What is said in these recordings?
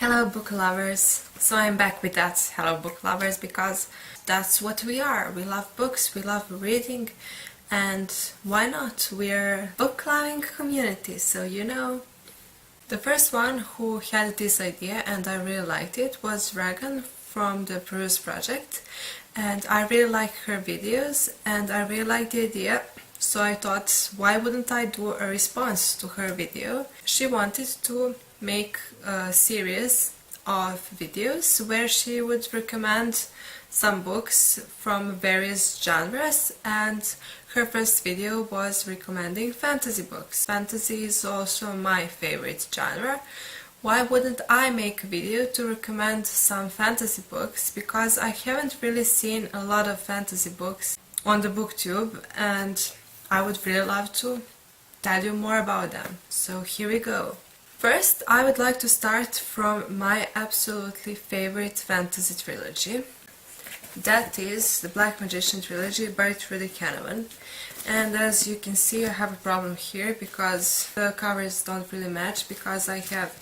Hello book lovers! So I'm back with that, hello book lovers, because that's what we are. We love books, we love reading, and why not? We're book loving community, so you know. The first one who had this idea, and I really liked it, was Regan from the Peruse project, and I really like her videos and I really like the idea. So I thought, why wouldn't I do a response to her video? She wanted to make a series of videos where she would recommend some books from various genres, and her first video was recommending fantasy books. Fantasy is also my favorite genre. Why wouldn't I make a video to recommend some fantasy books? Because I haven't really seen a lot of fantasy books on the booktube, and I would really love to tell you more about them. So here we go. First, I would like to start from my absolutely favorite fantasy trilogy. That is the Black Magician trilogy by Trudy Canavan. And as you can see, I have a problem here because the covers don't really match, because I have,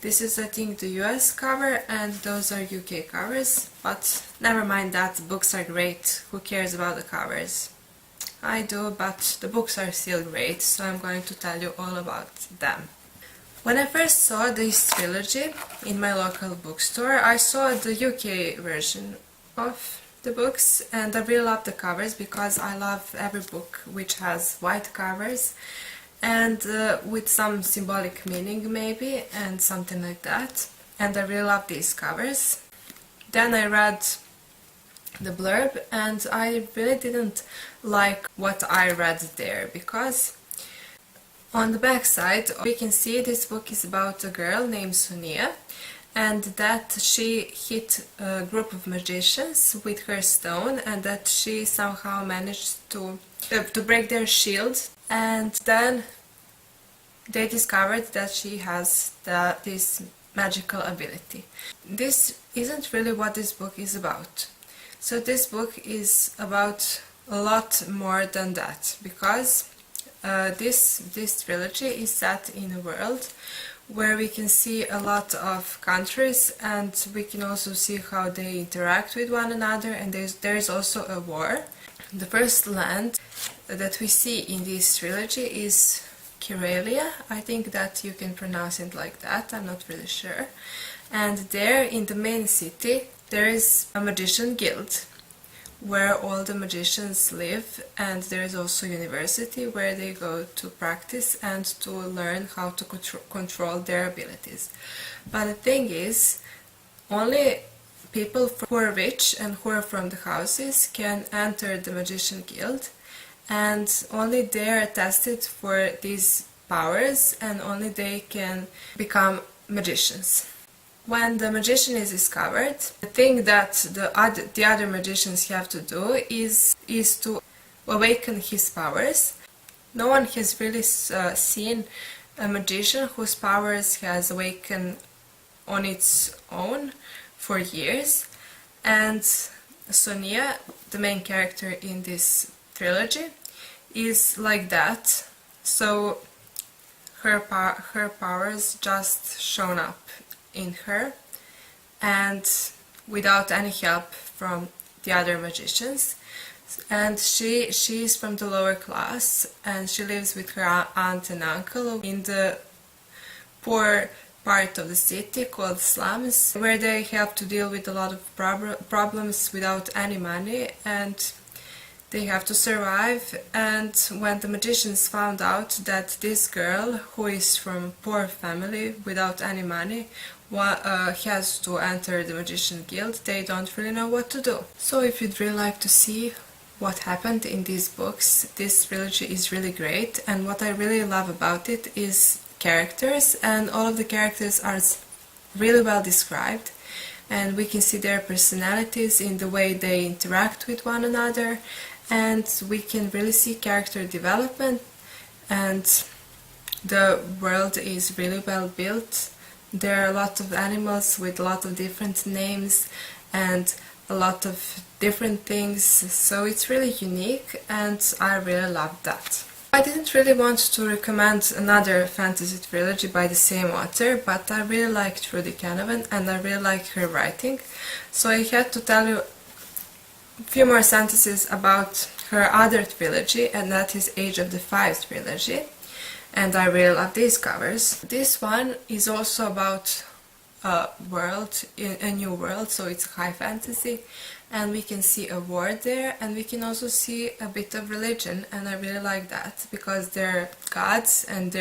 this is I think the US cover and those are UK covers, but never mind that, the books are great, who cares about the covers? I do, but the books are still great, so I'm going to tell you all about them. When I first saw this trilogy in my local bookstore, I saw the UK version of the books, and I really love the covers because I love every book which has white covers and with some symbolic meaning maybe, and something like that, and I really love these covers. Then I read the blurb and I really didn't like what I read there, because on the back side we can see this book is about a girl named Sonia, and that she hit a group of magicians with her stone, and that she somehow managed to break their shield, and then they discovered that she has this magical ability. This isn't really what this book is about. So this book is about a lot more than that, because this trilogy is set in a world where we can see a lot of countries, and we can also see how they interact with one another, and there is also a war. The first land that we see in this trilogy is Kyrelia. I think that you can pronounce it like that, I'm not really sure. And there in the main city there is a magician guild where all the magicians live, and there is also a university where they go to practice and to learn how to control their abilities. But the thing is, only people who are rich and who are from the houses can enter the magician guild, and only they are tested for these powers, and only they can become magicians. When the magician is discovered, the thing that the other magicians have to do is to awaken his powers. No one has really seen a magician whose powers has awakened on its own for years, and Sonia, the main character in this trilogy, is like that. So her powers just shown up in her, and without any help from the other magicians. And she is from the lower class, and she lives with her aunt and uncle in the poor part of the city called slums, where they have to deal with a lot of problems without any money, and they have to survive. And when the magicians found out that this girl, who is from a poor family without any money, has to enter the magician guild, they don't really know what to do. So if you'd really like to see what happened in these books, this trilogy is really great, and what I really love about it is characters, and all of the characters are really well described, and we can see their personalities in the way they interact with one another, and we can really see character development, and the world is really well built. There are a lot of animals with a lot of different names and a lot of different things, so it's really unique, and I really love that. I didn't really want to recommend another fantasy trilogy by the same author, but I really like Trudy Canavan and I really like her writing, so I had to tell you a few more sentences about her other trilogy, and that is Age of the Five Trilogy, and I really love these covers. This one is also about a world, a new world, so it's high fantasy, and we can see a war there, and we can also see a bit of religion, and I really like that because they're gods and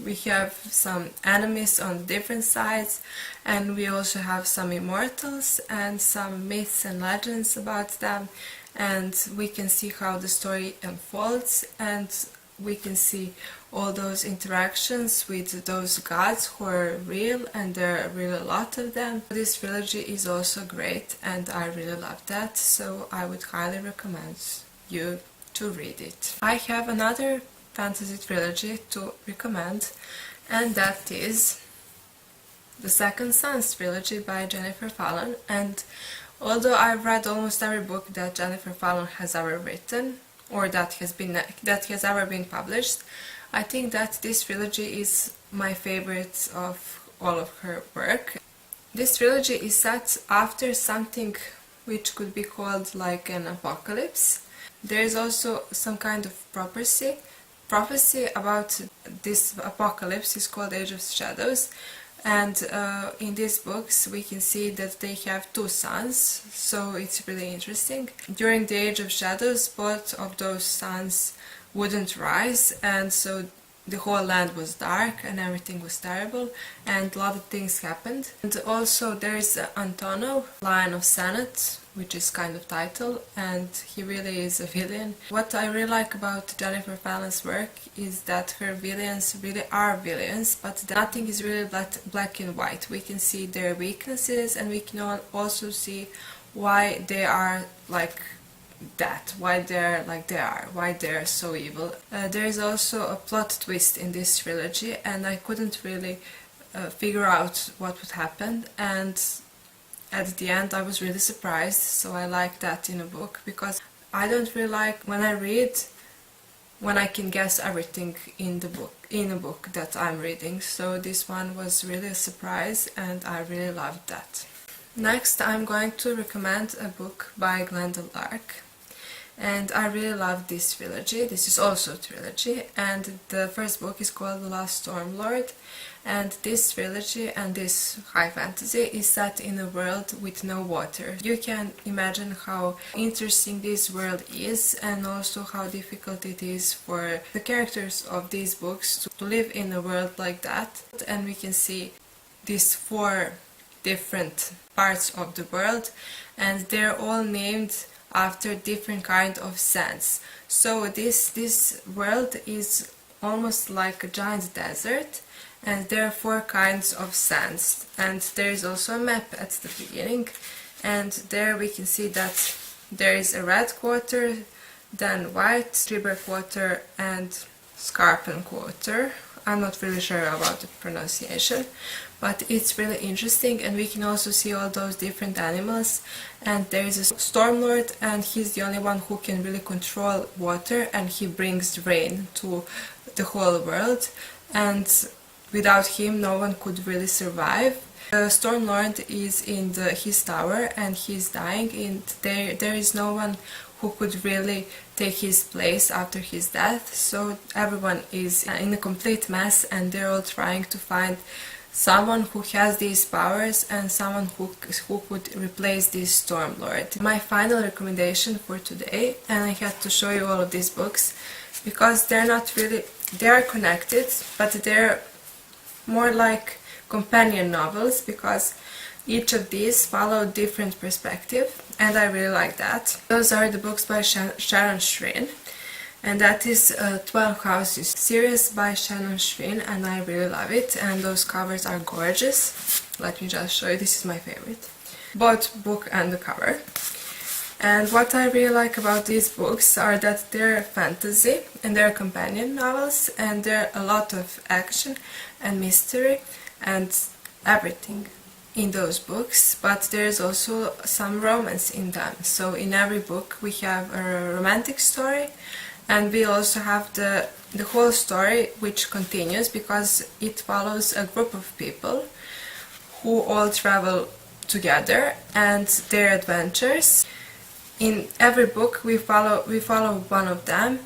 we have some enemies on different sides, and we also have some immortals and some myths and legends about them, and we can see how the story unfolds, and we can see all those interactions with those gods who are real, and there are really a lot of them. This trilogy is also great and I really love that, so I would highly recommend you to read it. I have another fantasy trilogy to recommend, and that is the Second Sons trilogy by Jennifer Fallon, and although I've read almost every book that Jennifer Fallon has ever written, or that has ever been published, I think that this trilogy is my favorite of all of her work. This trilogy is set after something which could be called like an apocalypse. There is also some kind of prophecy about this apocalypse is called Age of Shadows, and in these books we can see that they have two sons, so it's really interesting. During the Age of Shadows, both of those sons wouldn't rise, and so the whole land was dark and everything was terrible and a lot of things happened. And also there is Antonio, Lion of Senate, which is kind of title, and he really is a villain. What I really like about Jennifer Fallon's work is that her villains really are villains, but nothing is really black and white. We can see their weaknesses, and we can also see why they are like that, why they're like they are, why they're so evil. There is also a plot twist in this trilogy, and I couldn't really figure out what would happen, and at the end I was really surprised, so I like that in a book, because I don't really like when I read when I can guess everything in a book that I'm reading, so this one was really a surprise and I really loved that. Next I'm going to recommend a book by Glenda Lark, and I really love this trilogy. This is also a trilogy, and the first book is called The Last Stormlord, and this trilogy and this high fantasy is set in a world with no water. You can imagine how interesting this world is, and also how difficult it is for the characters of these books to live in a world like that. And we can see these four different parts of the world, and they're all named after different kind of sands. So this world is almost like a giant desert, and there are four kinds of sands, and there is also a map at the beginning, and there we can see that there is a red quarter, then white, river quarter, and scarpen quarter. I'm not really sure about the pronunciation, but it's really interesting, and we can also see all those different animals. And there is a Stormlord, and he's the only one who can really control water, and he brings rain to the whole world, and without him no one could really survive. The Stormlord is in his tower and he's dying, and there is no one who could really take his place after his death, so everyone is in a complete mess, and they're all trying to find someone who has these powers and someone who could replace this Stormlord. My final recommendation for today, and I had to show you all of these books because they're not really, they are connected, but they're more like companion novels, because each of these follow different perspective, and I really like that. Those are the books by Sharon Shrin, and that is 12 Houses series by Shannon Shrin, and I really love it, and those covers are gorgeous. Let me just show you, this is my favorite, both book and the cover. And what I really like about these books are that they're fantasy and they're companion novels, and there are a lot of action and mystery and everything in those books, but there's also some romance in them. So in every book we have a romantic story, And we also have the whole story, which continues because it follows a group of people who all travel together and their adventures. In every book we follow one of them,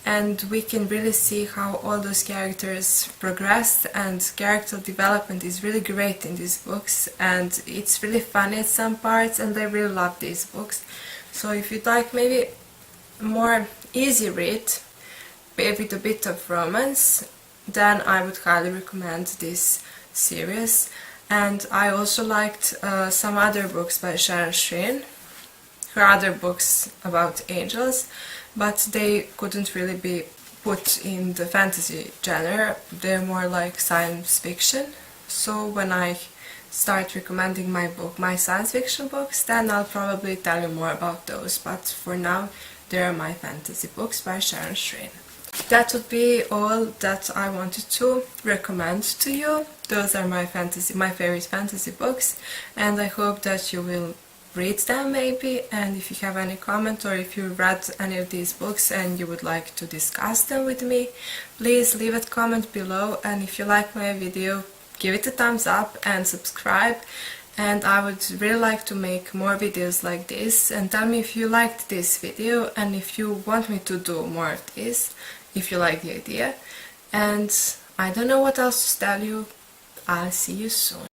and we can really see how all those characters progressed, and character development is really great in these books, and it's really funny at some parts, and I really love these books. So if you'd like maybe a more easy read with a bit of romance, then I would highly recommend this series. And I also liked some other books by Sharon Sheen, her other books about angels, but they couldn't really be put in the fantasy genre. They're more like science fiction. So when I start recommending my science fiction books, then I'll probably tell you more about those. But for now, they are my fantasy books by Sharon Sheen. That would be all that I wanted to recommend to you. Those are my favorite fantasy books, and I hope that you will read them maybe. And if you have any comment, or if you read any of these books and you would like to discuss them with me, please leave a comment below. And if you like my video, give it a thumbs up and subscribe. And I would really like to make more videos like this. And tell me if you liked this video and if you want me to do more of this, if you like the idea. And I don't know what else to tell you. I'll see you soon.